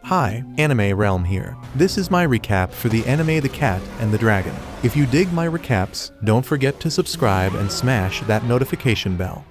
Hi, Anime Realm here. This is my recap for the anime The Cat and the Dragon. If you dig my recaps, don't forget to subscribe and smash that notification bell.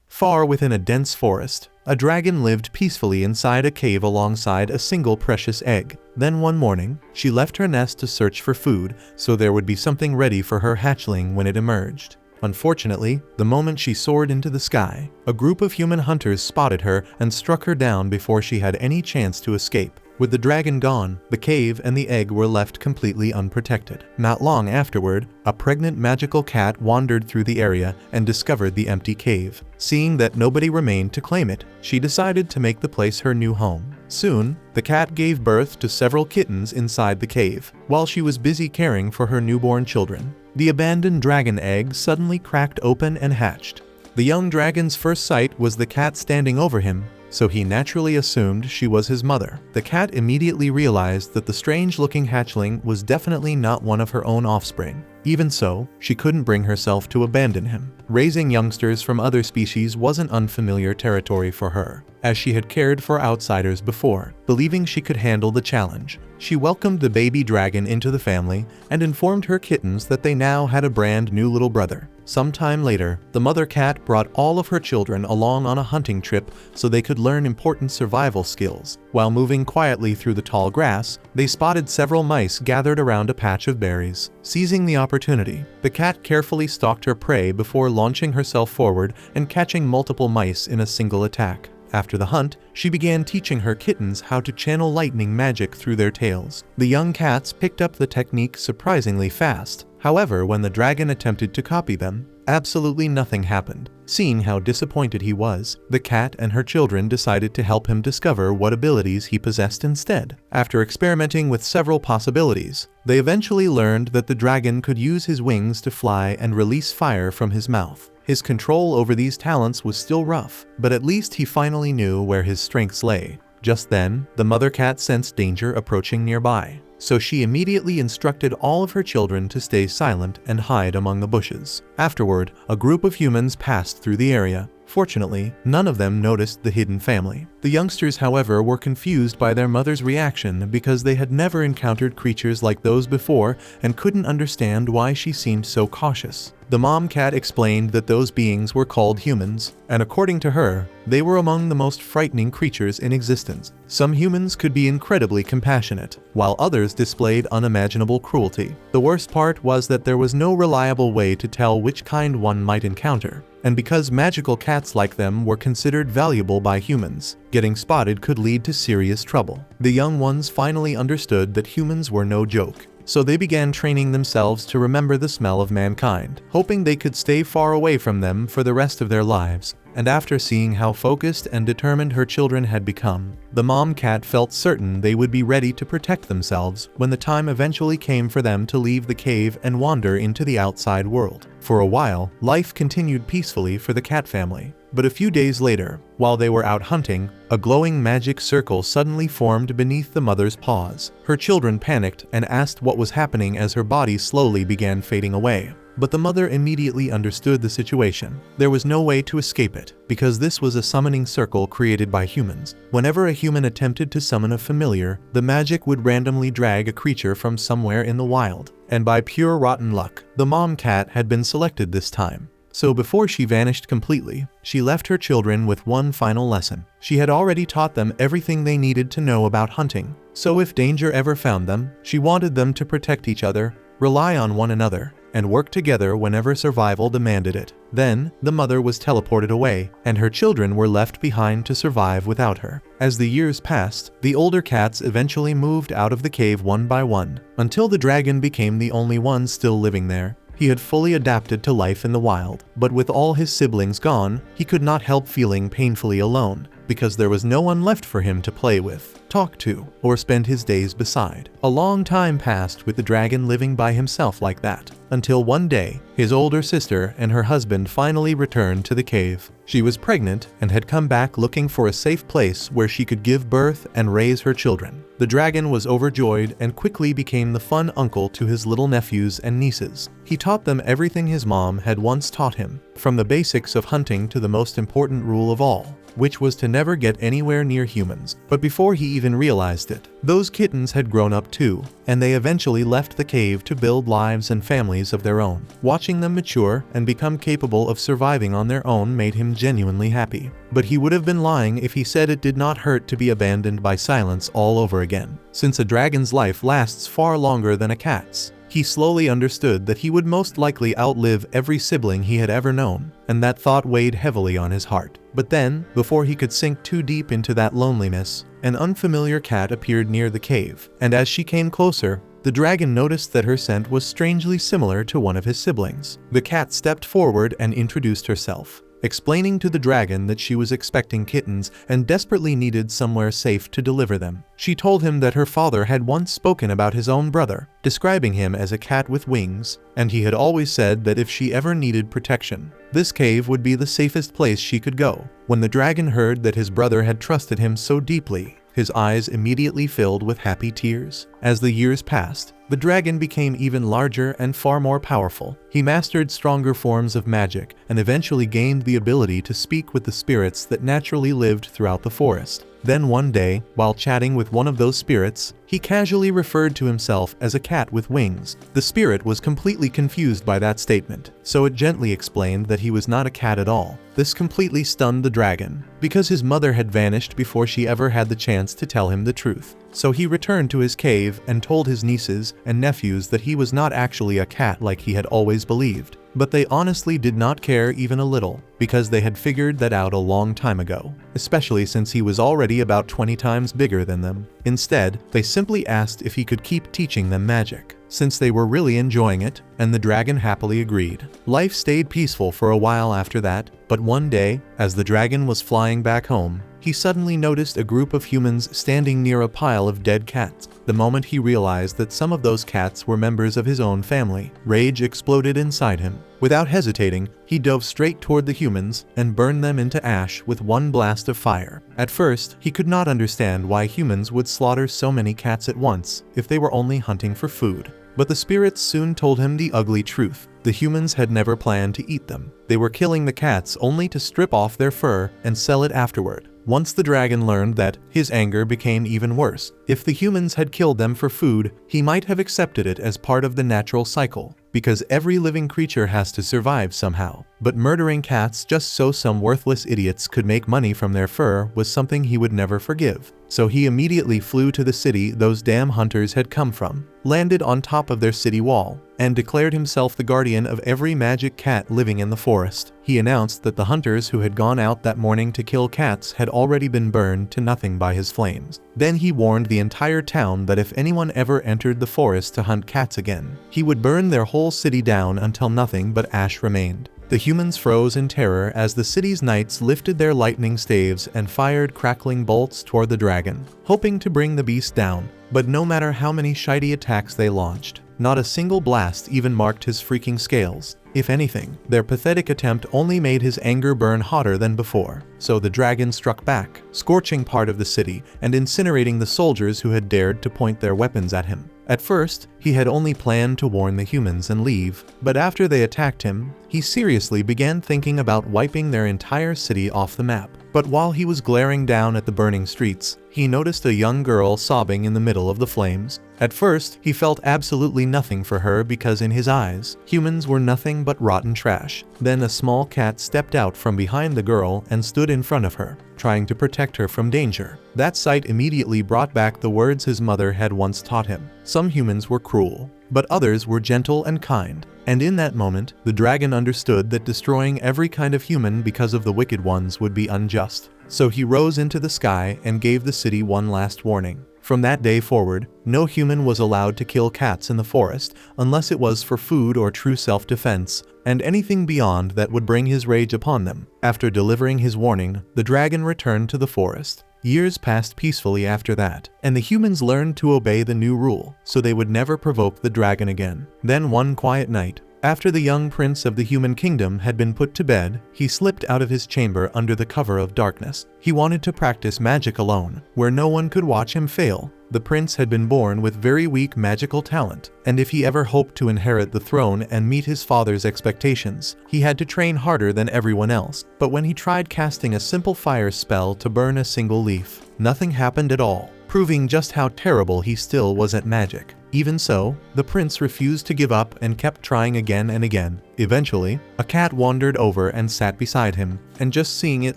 Far within a dense forest, a dragon lived peacefully inside a cave alongside a single precious egg. Then one morning, she left her nest to search for food so there would be something ready for her hatchling when it emerged. Unfortunately, the moment she soared into the sky, a group of human hunters spotted her and struck her down before she had any chance to escape. With the dragon gone, the cave and the egg were left completely unprotected. Not long afterward, a pregnant magical cat wandered through the area and discovered the empty cave. Seeing that nobody remained to claim it, she decided to make the place her new home. Soon, the cat gave birth to several kittens inside the cave. While she was busy caring for her newborn children, the abandoned dragon egg suddenly cracked open and hatched. The young dragon's first sight was the cat standing over him, so he naturally assumed she was his mother. The cat immediately realized that the strange-looking hatchling was definitely not one of her own offspring. Even so, she couldn't bring herself to abandon him. Raising youngsters from other species wasn't unfamiliar territory for her, as she had cared for outsiders before. Believing she could handle the challenge, she welcomed the baby dragon into the family and informed her kittens that they now had a brand new little brother. Sometime later, the mother cat brought all of her children along on a hunting trip so they could learn important survival skills. While moving quietly through the tall grass, they spotted several mice gathered around a patch of berries. Seizing the opportunity, the cat carefully stalked her prey before launching herself forward and catching multiple mice in a single attack. After the hunt, she began teaching her kittens how to channel lightning magic through their tails. The young cats picked up the technique surprisingly fast. However, when the dragon attempted to copy them, absolutely nothing happened. Seeing how disappointed he was, the cat and her children decided to help him discover what abilities he possessed instead. After experimenting with several possibilities, they eventually learned that the dragon could use his wings to fly and release fire from his mouth. His control over these talents was still rough, but at least he finally knew where his strengths lay. Just then, the mother cat sensed danger approaching nearby, so she immediately instructed all of her children to stay silent and hide among the bushes. Afterward, a group of humans passed through the area. Fortunately, none of them noticed the hidden family. The youngsters, however, were confused by their mother's reaction because they had never encountered creatures like those before and couldn't understand why she seemed so cautious. The mom cat explained that those beings were called humans, and according to her, they were among the most frightening creatures in existence. Some humans could be incredibly compassionate, while others displayed unimaginable cruelty. The worst part was that there was no reliable way to tell which kind one might encounter, and because magical cats like them were considered valuable by humans, getting spotted could lead to serious trouble. The young ones finally understood that humans were no joke, so they began training themselves to remember the smell of mankind, hoping they could stay far away from them for the rest of their lives. And after seeing how focused and determined her children had become, the mom cat felt certain they would be ready to protect themselves when the time eventually came for them to leave the cave and wander into the outside world. For a while, life continued peacefully for the cat family. But a few days later, while they were out hunting, a glowing magic circle suddenly formed beneath the mother's paws. Her children panicked and asked what was happening as her body slowly began fading away. But the mother immediately understood the situation. There was no way to escape it, because this was a summoning circle created by humans. Whenever a human attempted to summon a familiar, the magic would randomly drag a creature from somewhere in the wild. And by pure rotten luck, the mom cat had been selected this time. So before she vanished completely, she left her children with one final lesson. She had already taught them everything they needed to know about hunting. So if danger ever found them, she wanted them to protect each other, rely on one another, and work together whenever survival demanded it. Then, the mother was teleported away, and her children were left behind to survive without her. As the years passed, the older cats eventually moved out of the cave one by one, until the dragon became the only one still living there. He had fully adapted to life in the wild, but with all his siblings gone, he could not help feeling painfully alone, because there was no one left for him to play with, talk to, or spend his days beside. A long time passed with the dragon living by himself like that, until one day, his older sister and her husband finally returned to the cave. She was pregnant and had come back looking for a safe place where she could give birth and raise her children. The dragon was overjoyed and quickly became the fun uncle to his little nephews and nieces. He taught them everything his mom had once taught him, from the basics of hunting to the most important rule of all: which was to never get anywhere near humans. But before he even realized it, those kittens had grown up too, and they eventually left the cave to build lives and families of their own. Watching them mature and become capable of surviving on their own made him genuinely happy. But he would have been lying if he said it did not hurt to be abandoned by silence all over again. Since a dragon's life lasts far longer than a cat's, he slowly understood that he would most likely outlive every sibling he had ever known, and that thought weighed heavily on his heart. But then, before he could sink too deep into that loneliness, an unfamiliar cat appeared near the cave, and as she came closer, the dragon noticed that her scent was strangely similar to one of his siblings. The cat stepped forward and introduced herself, explaining to the dragon that she was expecting kittens and desperately needed somewhere safe to deliver them. She told him that her father had once spoken about his own brother, describing him as a cat with wings, and he had always said that if she ever needed protection, this cave would be the safest place she could go. When the dragon heard that his brother had trusted him so deeply, his eyes immediately filled with happy tears. As the years passed, the dragon became even larger and far more powerful. He mastered stronger forms of magic and eventually gained the ability to speak with the spirits that naturally lived throughout the forest. Then one day, while chatting with one of those spirits, he casually referred to himself as a cat with wings. The spirit was completely confused by that statement, so it gently explained that he was not a cat at all. This completely stunned the dragon, because his mother had vanished before she ever had the chance to tell him the truth. So he returned to his cave and told his nieces and nephews that he was not actually a cat like he had always believed. But they honestly did not care even a little, because they had figured that out a long time ago, especially since he was already about 20 times bigger than them. Instead, they simply asked if he could keep teaching them magic, since they were really enjoying it, and the dragon happily agreed. Life stayed peaceful for a while after that, but one day, as the dragon was flying back home, he suddenly noticed a group of humans standing near a pile of dead cats. The moment he realized that some of those cats were members of his own family, rage exploded inside him. Without hesitating, he dove straight toward the humans and burned them into ash with one blast of fire. At first, he could not understand why humans would slaughter so many cats at once if they were only hunting for food. But the spirits soon told him the ugly truth. The humans had never planned to eat them. They were killing the cats only to strip off their fur and sell it afterward. Once the dragon learned that, his anger became even worse. If the humans had killed them for food, he might have accepted it as part of the natural cycle, because every living creature has to survive somehow. But murdering cats just so some worthless idiots could make money from their fur was something he would never forgive. So he immediately flew to the city those damn hunters had come from, landed on top of their city wall, and declared himself the guardian of every magic cat living in the forest. He announced that the hunters who had gone out that morning to kill cats had already been burned to nothing by his flames. Then he warned the entire town that if anyone ever entered the forest to hunt cats again, he would burn their whole city down until nothing but ash remained. The humans froze in terror as the city's knights lifted their lightning staves and fired crackling bolts toward the dragon, hoping to bring the beast down. But no matter how many shitey attacks they launched, not a single blast even marked his freaking scales. If anything, their pathetic attempt only made his anger burn hotter than before. So the dragon struck back, scorching part of the city and incinerating the soldiers who had dared to point their weapons at him. At first, he had only planned to warn the humans and leave, but after they attacked him, he seriously began thinking about wiping their entire city off the map. But while he was glaring down at the burning streets, he noticed a young girl sobbing in the middle of the flames. At first, he felt absolutely nothing for her because in his eyes, humans were nothing but rotten trash. Then a small cat stepped out from behind the girl and stood in front of her, trying to protect her from danger. That sight immediately brought back the words his mother had once taught him. Some humans were cruel, but others were gentle and kind. And in that moment, the dragon understood that destroying every kind of human because of the wicked ones would be unjust. So he rose into the sky and gave the city one last warning. From that day forward, no human was allowed to kill cats in the forest unless it was for food or true self-defense, and anything beyond that would bring his rage upon them. After delivering his warning, the dragon returned to the forest. Years passed peacefully after that, and the humans learned to obey the new rule, so they would never provoke the dragon again. Then one quiet night, after the young prince of the human kingdom had been put to bed, he slipped out of his chamber under the cover of darkness. He wanted to practice magic alone, where no one could watch him fail. the prince had been born with very weak magical talent, and if he ever hoped to inherit the throne and meet his father's expectations, he had to train harder than everyone else. But when he tried casting a simple fire spell to burn a single leaf, nothing happened at all, proving just how terrible he still was at magic. Even so, the prince refused to give up and kept trying again and again. Eventually, a cat wandered over and sat beside him, and just seeing it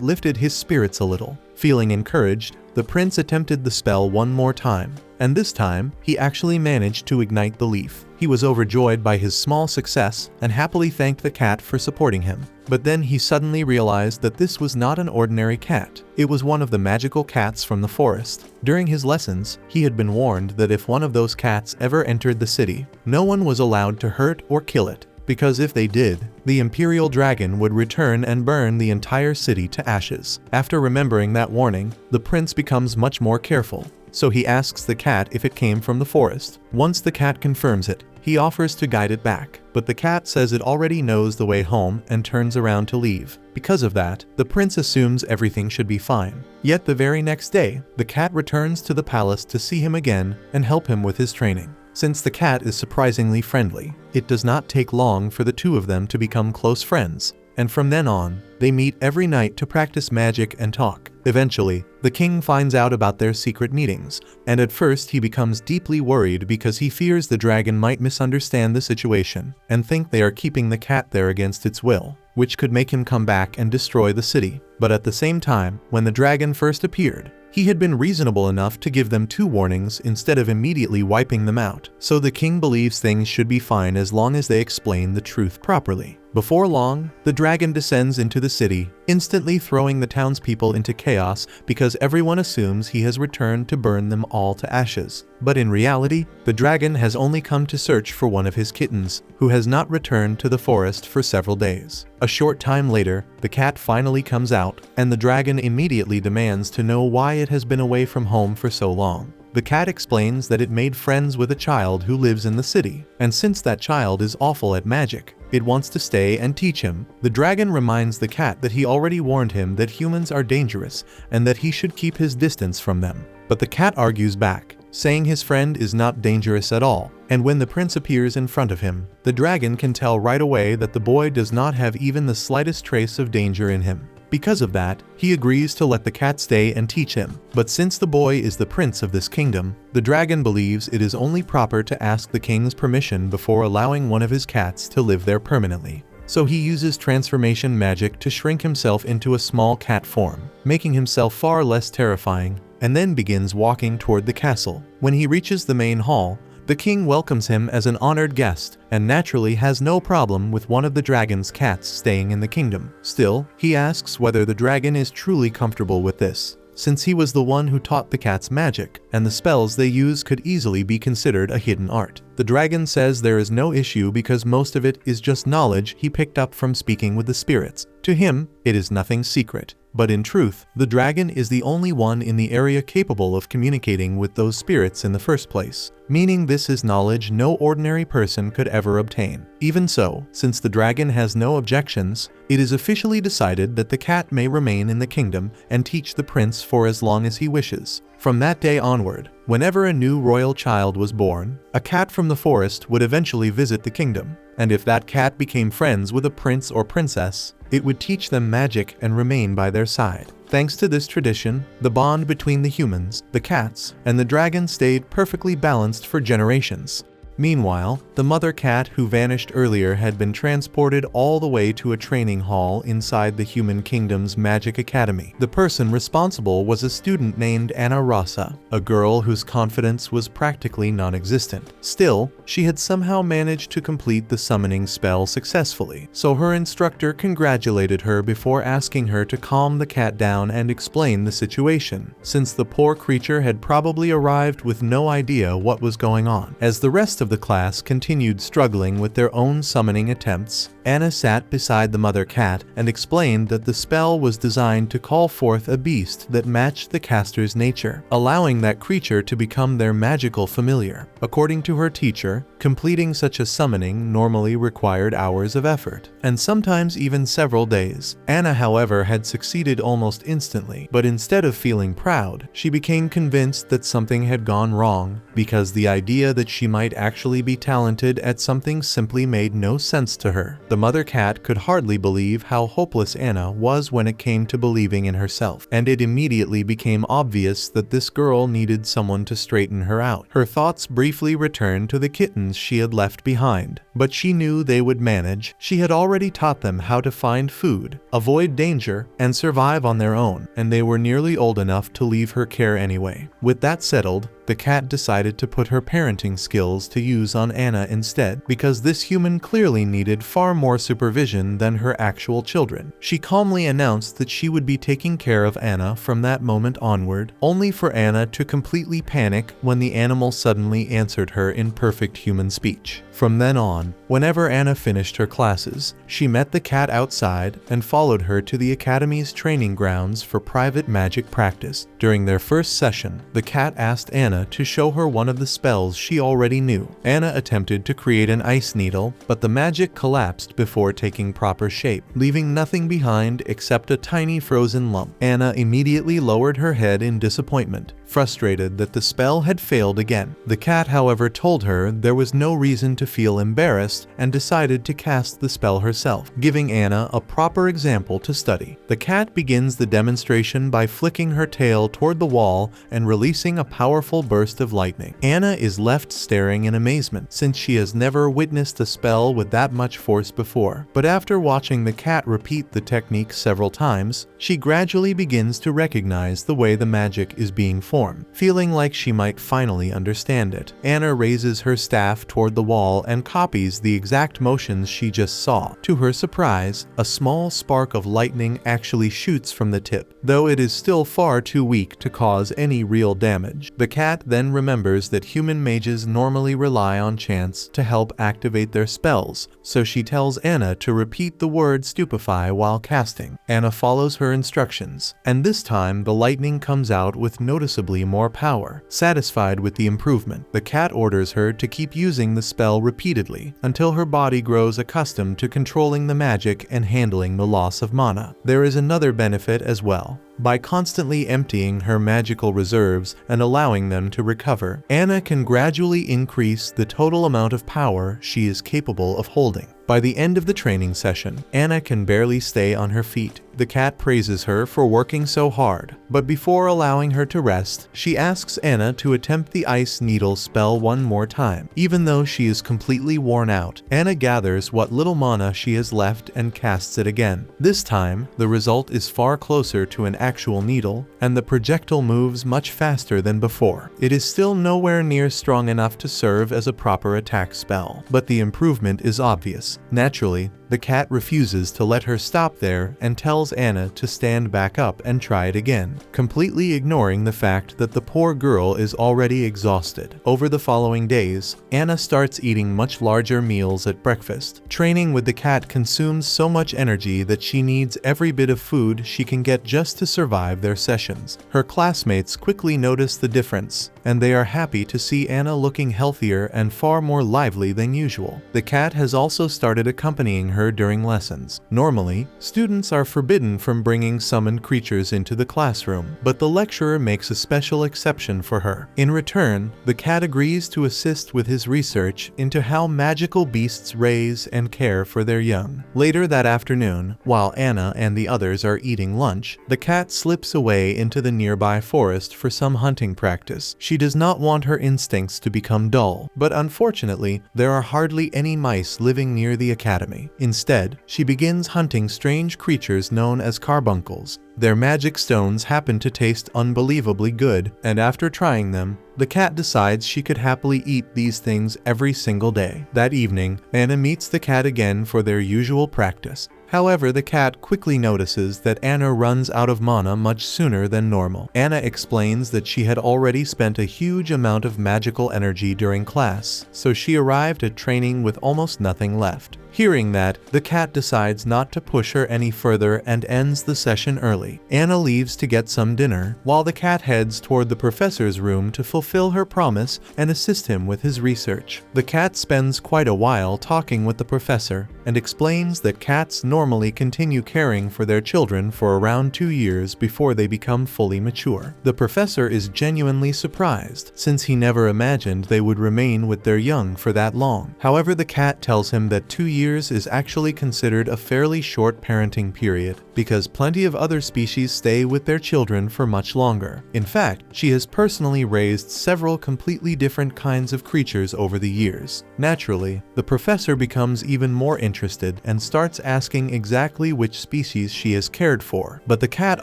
lifted his spirits a little. Feeling encouraged, the prince attempted the spell one more time, and this time, he actually managed to ignite the leaf. He was overjoyed by his small success and happily thanked the cat for supporting him. But then he suddenly realized that this was not an ordinary cat. It was one of the magical cats from the forest. During his lessons, he had been warned that if one of those cats ever entered the city, no one was allowed to hurt or kill it, because if they did, the imperial dragon would return and burn the entire city to ashes. After remembering that warning, the prince becomes much more careful. So he asks the cat if it came from the forest. Once the cat confirms it, he offers to guide it back, but the cat says it already knows the way home and turns around to leave. Because of that, the prince assumes everything should be fine. Yet the very next day, the cat returns to the palace to see him again and help him with his training. Since the cat is surprisingly friendly, it does not take long for the two of them to become close friends, and from then on, they meet every night to practice magic and talk. Eventually, the king finds out about their secret meetings, and at first he becomes deeply worried because he fears the dragon might misunderstand the situation and think they are keeping the cat there against its will, which could make him come back and destroy the city. But at the same time, when the dragon first appeared, he had been reasonable enough to give them 2 warnings instead of immediately wiping them out. So the king believes things should be fine as long as they explain the truth properly. Before long, the dragon descends into the city, instantly throwing the townspeople into chaos because everyone assumes he has returned to burn them all to ashes. But in reality, the dragon has only come to search for one of his kittens, who has not returned to the forest for several days. A short time later, the cat finally comes out, and the dragon immediately demands to know why it has been away from home for so long. The cat explains that it made friends with a child who lives in the city, and since that child is awful at magic, it wants to stay and teach him. The dragon reminds the cat that he already warned him that humans are dangerous and that he should keep his distance from them. But the cat argues back, saying his friend is not dangerous at all, and when the prince appears in front of him, the dragon can tell right away that the boy does not have even the slightest trace of danger in him. Because of that, he agrees to let the cat stay and teach him. But since the boy is the prince of this kingdom, the dragon believes it is only proper to ask the king's permission before allowing one of his cats to live there permanently. So he uses transformation magic to shrink himself into a small cat form, making himself far less terrifying, and then begins walking toward the castle. When he reaches the main hall, the king welcomes him as an honored guest, and naturally has no problem with one of the dragon's cats staying in the kingdom. Still, he asks whether the dragon is truly comfortable with this, since he was the one who taught the cats magic, and the spells they use could easily be considered a hidden art. The dragon says there is no issue because most of it is just knowledge he picked up from speaking with the spirits. To him, it is nothing secret. But in truth, the dragon is the only one in the area capable of communicating with those spirits in the first place, meaning this is knowledge no ordinary person could ever obtain. Even so, since the dragon has no objections, it is officially decided that the cat may remain in the kingdom and teach the prince for as long as he wishes. From that day onward, whenever a new royal child was born, a cat from the forest would eventually visit the kingdom, and if that cat became friends with a prince or princess, it would teach them magic and remain by their side. Thanks to this tradition, the bond between the humans, the cats, and the dragon stayed perfectly balanced for generations. Meanwhile, the mother cat who vanished earlier had been transported all the way to a training hall inside the human kingdom's magic academy. The person responsible was a student named Anna Rasa, a girl whose confidence was practically non-existent. Still, she had somehow managed to complete the summoning spell successfully, so her instructor congratulated her before asking her to calm the cat down and explain the situation, since the poor creature had probably arrived with no idea what was going on. As the rest of of the class continued struggling with their own summoning attempts, Anna sat beside the mother cat and explained that the spell was designed to call forth a beast that matched the caster's nature, allowing that creature to become their magical familiar. According to her teacher, completing such a summoning normally required hours of effort, and sometimes even several days. Anna, however, had succeeded almost instantly, but instead of feeling proud, she became convinced that something had gone wrong, because the idea that she might actually be talented at something simply made no sense to her. The mother cat could hardly believe how hopeless Anna was when it came to believing in herself, and it immediately became obvious that this girl needed someone to straighten her out. Her thoughts briefly returned to the kittens she had left behind, but she knew they would manage. She had already taught them how to find food, avoid danger, and survive on their own, and they were nearly old enough to leave her care anyway. With that settled, the cat decided to put her parenting skills to use on Anna instead, because this human clearly needed far more supervision than her actual children. She calmly announced that she would be taking care of Anna from that moment onward, only for Anna to completely panic when the animal suddenly answered her in perfect human speech. From then on, whenever Anna finished her classes, she met the cat outside and followed her to the academy's training grounds for private magic practice. During their first session, the cat asked Anna to show her one of the spells she already knew. Anna attempted to create an ice needle, but the magic collapsed before taking proper shape, leaving nothing behind except a tiny frozen lump. Anna immediately lowered her head in disappointment, frustrated that the spell had failed again. The cat, however, told her there was no reason to feel embarrassed and decided to cast the spell herself, giving Anna a proper example to study. The cat begins the demonstration by flicking her tail toward the wall and releasing a powerful burst of lightning. Anna is left staring in amazement, since she has never witnessed a spell with that much force before. But after watching the cat repeat the technique several times, she gradually begins to recognize the way the magic is being formed. Feeling like she might finally understand it, Anna raises her staff toward the wall and copies the exact motions she just saw. To her surprise, a small spark of lightning actually shoots from the tip, though it is still far too weak to cause any real damage. The cat then remembers that human mages normally rely on chance to help activate their spells, so she tells Anna to repeat the word stupefy while casting. Anna follows her instructions, and this time the lightning comes out with noticeably more power. Satisfied with the improvement, the cat orders her to keep using the spell repeatedly until her body grows accustomed to controlling the magic and handling the loss of mana. There is another benefit as well. By constantly emptying her magical reserves and allowing them to recover, Anna can gradually increase the total amount of power she is capable of holding. By the end of the training session, Anna can barely stay on her feet. The cat praises her for working so hard, but before allowing her to rest, she asks Anna to attempt the ice needle spell one more time. Even though she is completely worn out, Anna gathers what little mana she has left and casts it again. This time, the result is far closer to an actual needle, and the projectile moves much faster than before. It is still nowhere near strong enough to serve as a proper attack spell, but the improvement is obvious. Naturally, the cat refuses to let her stop there and tells Anna to stand back up and try it again, completely ignoring the fact that the poor girl is already exhausted. Over the following days, Anna starts eating much larger meals at breakfast. Training with the cat consumes so much energy that she needs every bit of food she can get just to survive their sessions. Her classmates quickly notice the difference, and they are happy to see Anna looking healthier and far more lively than usual. The cat has also started accompanying her during lessons. Normally, students are forbidden from bringing summoned creatures into the classroom, but the lecturer makes a special exception for her. In return, the cat agrees to assist with his research into how magical beasts raise and care for their young. Later that afternoon, while Anna and the others are eating lunch, the cat slips away into the nearby forest for some hunting practice. She does not want her instincts to become dull, but unfortunately, there are hardly any mice living near the academy. Instead, she begins hunting strange creatures known as carbuncles. Their magic stones happen to taste unbelievably good, and after trying them, the cat decides she could happily eat these things every single day. That evening, Anna meets the cat again for their usual practice. However, the cat quickly notices that Anna runs out of mana much sooner than normal. Anna explains that she had already spent a huge amount of magical energy during class, so she arrived at training with almost nothing left. Hearing that, the cat decides not to push her any further and ends the session early. Anna leaves to get some dinner, while the cat heads toward the professor's room to fulfill her promise and assist him with his research. The cat spends quite a while talking with the professor and explains that cats normally continue caring for their children for around 2 years before they become fully mature. The professor is genuinely surprised, since he never imagined they would remain with their young for that long. However, the cat tells him that 2 years is actually considered a fairly short parenting period, because plenty of other species stay with their children for much longer. In fact, she has personally raised several completely different kinds of creatures over the years. Naturally, the professor becomes even more interested and starts asking exactly which species she has cared for, but the cat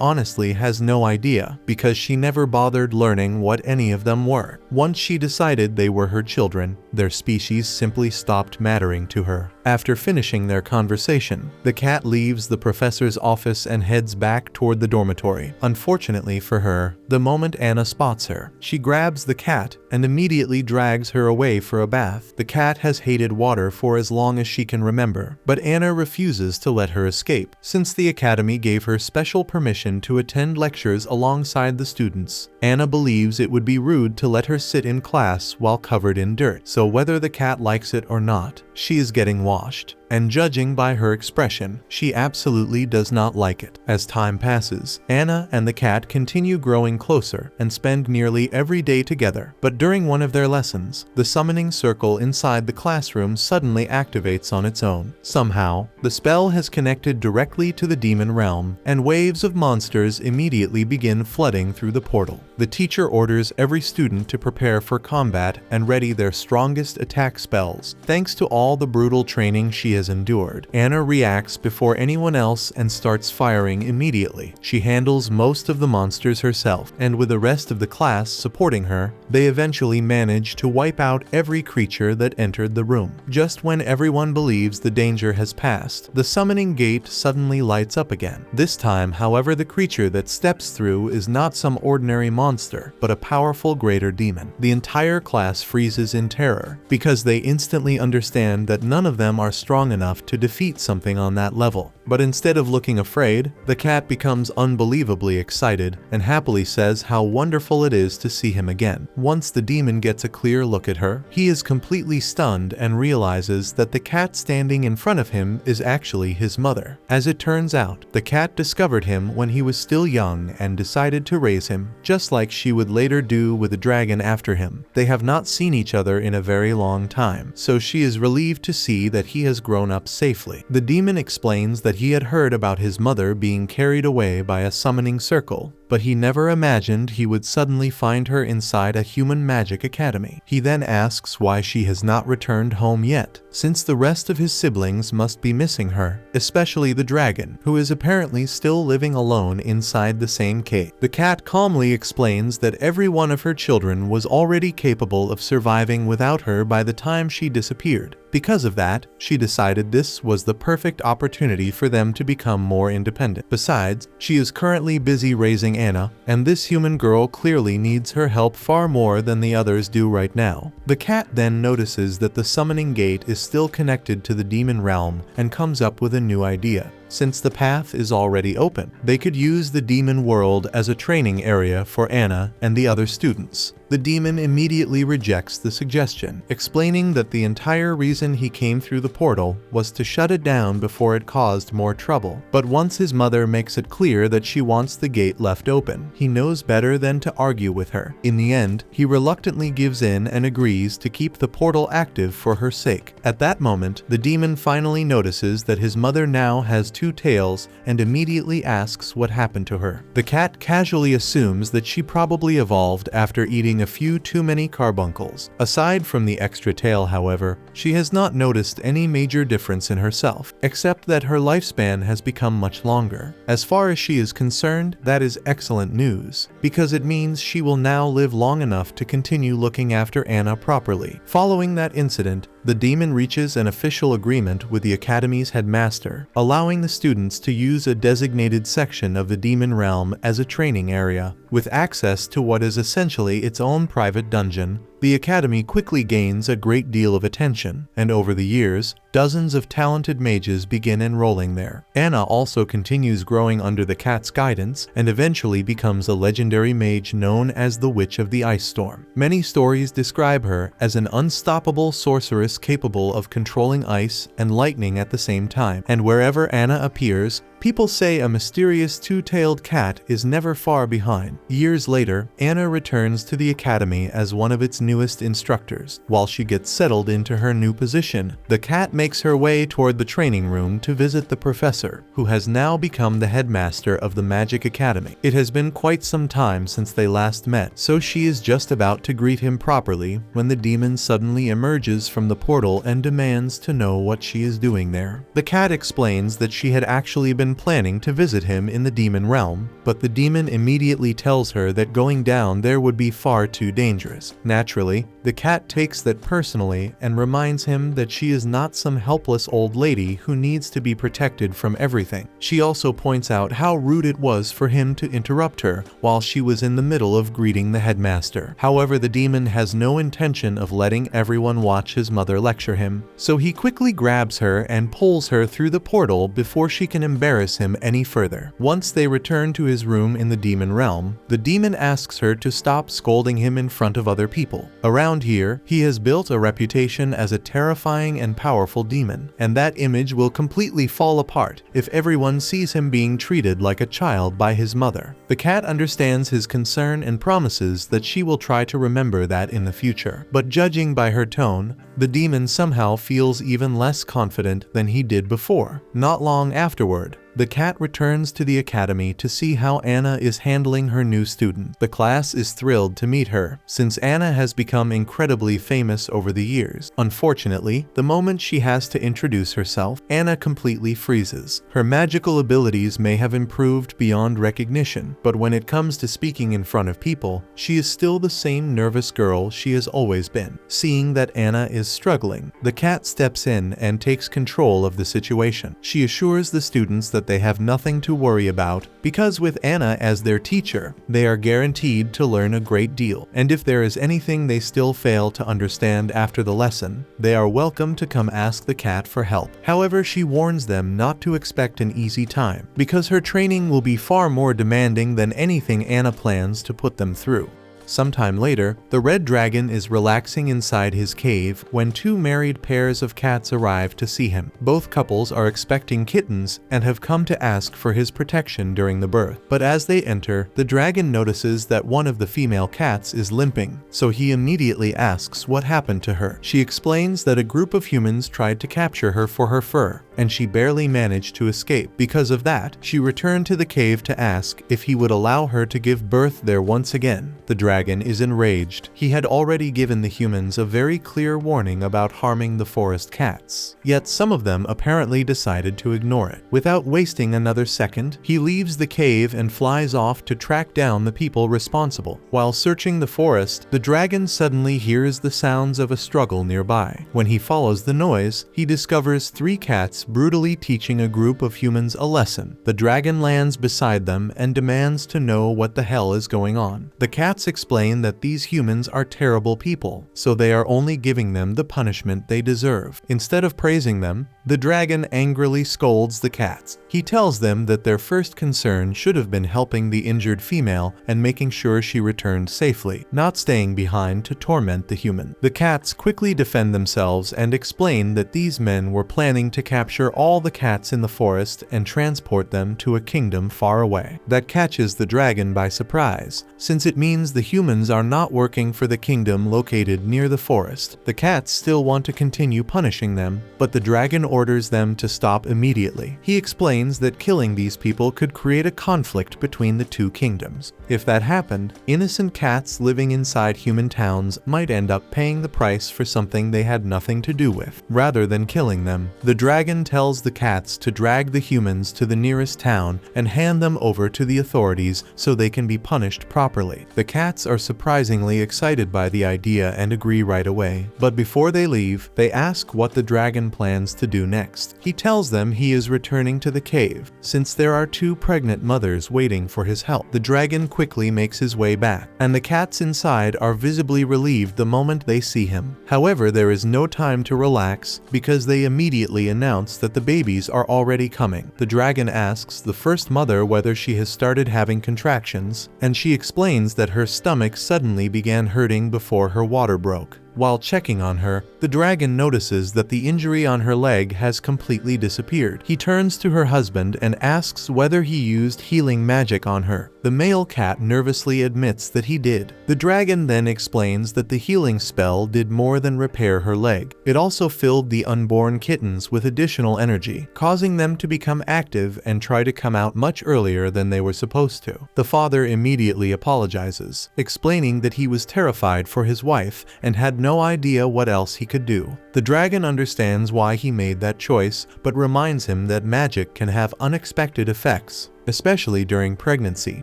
honestly has no idea, because she never bothered learning what any of them were. Once she decided they were her children, their species simply stopped mattering to her. After finishing their conversation, the cat leaves the professor's office and heads back toward the dormitory. Unfortunately for her, the moment Anna spots her, she grabs the cat and immediately drags her away for a bath. The cat has hated water for as long as she can remember, but Anna refuses to let her escape, since the academy gave her special permission to attend lectures alongside the students. Anna believes it would be rude to let her sit in class while covered in dirt, so whether the cat likes it or not, she is getting washed. And judging by her expression, she absolutely does not like it. As time passes, Anna and the cat continue growing closer and spend nearly every day together. But during one of their lessons, the summoning circle inside the classroom suddenly activates on its own. Somehow, the spell has connected directly to the demon realm, and waves of monsters immediately begin flooding through the portal. The teacher orders every student to prepare for combat and ready their strongest attack spells. Thanks to all the brutal training she has endured, Anna reacts before anyone else and starts firing immediately. She handles most of the monsters herself, and with the rest of the class supporting her, they eventually manage to wipe out every creature that entered the room. Just when everyone believes the danger has passed, the summoning gate suddenly lights up again. This time, however, the creature that steps through is not some ordinary monster, but a powerful greater demon. The entire class freezes in terror, because they instantly understand that none of them are strong enough to defeat something on that level. But instead of looking afraid, the cat becomes unbelievably excited and happily says how wonderful it is to see him again. Once the demon gets a clear look at her, he is completely stunned and realizes that the cat standing in front of him is actually his mother. As it turns out, the cat discovered him when he was still young and decided to raise him, just like she would later do with the dragon after him. They have not seen each other in a very long time, so she is relieved to see that he has grown up safely. The demon explains that he had heard about his mother being carried away by a summoning circle, but he never imagined he would suddenly find her inside a human magic academy. He then asks why she has not returned home yet, since the rest of his siblings must be missing her, especially the dragon, who is apparently still living alone inside the same cave. The cat calmly explains that every one of her children was already capable of surviving without her by the time she disappeared. Because of that, she decided this was the perfect opportunity for them to become more independent. Besides, she is currently busy raising Anna, and this human girl clearly needs her help far more than the others do right now. The cat then notices that the summoning gate is still connected to the demon realm and comes up with a new idea. Since the path is already open, they could use the demon world as a training area for Anna and the other students. The demon immediately rejects the suggestion, explaining that the entire reason he came through the portal was to shut it down before it caused more trouble. But once his mother makes it clear that she wants the gate left open, he knows better than to argue with her. In the end, he reluctantly gives in and agrees to keep the portal active for her sake. At that moment, the demon finally notices that his mother now has 2 tails and immediately asks what happened to her. The cat casually assumes that she probably evolved after eating a few too many carbuncles. Aside from the extra tail, however, she has not noticed any major difference in herself, except that her lifespan has become much longer. As far as she is concerned, that is excellent news, because it means she will now live long enough to continue looking after Anna properly. Following that incident, the demon reaches an official agreement with the Academy's headmaster, allowing the students to use a designated section of the demon realm as a training area, with access to what is essentially its own private dungeon. The Academy quickly gains a great deal of attention, and over the years, dozens of talented mages begin enrolling there. Anna also continues growing under the cat's guidance and eventually becomes a legendary mage known as the Witch of the Ice Storm. Many stories describe her as an unstoppable sorceress capable of controlling ice and lightning at the same time, and wherever Anna appears, people say a mysterious two-tailed cat is never far behind. Years later, Anna returns to the Academy as one of its newest instructors. While she gets settled into her new position, the cat makes her way toward the training room to visit the professor, who has now become the headmaster of the Magic Academy. It has been quite some time since they last met, so she is just about to greet him properly when the demon suddenly emerges from the portal and demands to know what she is doing there. The cat explains that she had actually been planning to visit him in the demon realm, but the demon immediately tells her that going down there would be far too dangerous. Naturally, the cat takes that personally and reminds him that she is not some helpless old lady who needs to be protected from everything. She also points out how rude it was for him to interrupt her while she was in the middle of greeting the headmaster. However, the demon has no intention of letting everyone watch his mother lecture him, so he quickly grabs her and pulls her through the portal before she can embarrass him any further. Once they return to his room in the demon realm, the demon asks her to stop scolding him in front of other people. Around here, he has built a reputation as a terrifying and powerful demon, and that image will completely fall apart if everyone sees him being treated like a child by his mother. The cat understands his concern and promises that she will try to remember that in the future. But judging by her tone, the demon somehow feels even less confident than he did before. Not long afterward, the cat returns to the academy to see how Anna is handling her new student. The class is thrilled to meet her, since Anna has become incredibly famous over the years. Unfortunately, the moment she has to introduce herself, Anna completely freezes. Her magical abilities may have improved beyond recognition, but when it comes to speaking in front of people, she is still the same nervous girl she has always been. Seeing that Anna is struggling, the cat steps in and takes control of the situation. She assures the students that they have nothing to worry about, because with Anna as their teacher, they are guaranteed to learn a great deal. And if there is anything they still fail to understand after the lesson, they are welcome to come ask the cat for help. However, she warns them not to expect an easy time, because her training will be far more demanding than anything Anna plans to put them through. Sometime later, the red dragon is relaxing inside his cave when two married pairs of cats arrive to see him. Both couples are expecting kittens and have come to ask for his protection during the birth. But as they enter, the dragon notices that one of the female cats is limping, so he immediately asks what happened to her. She explains that a group of humans tried to capture her for her fur, and she barely managed to escape. Because of that, she returned to the cave to ask if he would allow her to give birth there once again. The dragon is enraged. He had already given the humans a very clear warning about harming the forest cats, yet some of them apparently decided to ignore it. Without wasting another second, he leaves the cave and flies off to track down the people responsible. While searching the forest, the dragon suddenly hears the sounds of a struggle nearby. When he follows the noise, he discovers three cats brutally teaching a group of humans a lesson. The dragon lands beside them and demands to know what the hell is going on. The cats explain that these humans are terrible people, so they are only giving them the punishment they deserve. Instead of praising them, the dragon angrily scolds the cats. He tells them that their first concern should have been helping the injured female and making sure she returned safely, not staying behind to torment the human. The cats quickly defend themselves and explain that these men were planning to capture all the cats in the forest and transport them to a kingdom far away. That catches the dragon by surprise, since it means the humans are not working for the kingdom located near the forest. The cats still want to continue punishing them, but the dragon orders them to stop immediately. He explains that killing these people could create a conflict between the two kingdoms. If that happened, innocent cats living inside human towns might end up paying the price for something they had nothing to do with. Rather than killing them, the dragon tells the cats to drag the humans to the nearest town and hand them over to the authorities so they can be punished properly. The cats cats are surprisingly excited by the idea and agree right away. But before they leave, they ask what the dragon plans to do next. He tells them he is returning to the cave, since there are 2 pregnant mothers waiting for his help. The dragon quickly makes his way back, and the cats inside are visibly relieved the moment they see him. However, there is no time to relax because they immediately announce that the babies are already coming. The dragon asks the first mother whether she has started having contractions, and she explains that her stomach suddenly began hurting before her water broke. While checking on her, the dragon notices that the injury on her leg has completely disappeared. He turns to her husband and asks whether he used healing magic on her. The male cat nervously admits that he did. The dragon then explains that the healing spell did more than repair her leg. It also filled the unborn kittens with additional energy, causing them to become active and try to come out much earlier than they were supposed to. The father immediately apologizes, explaining that he was terrified for his wife and had no idea what else he could do. The dragon understands why he made that choice, but reminds him that magic can have unexpected effects, especially during pregnancy.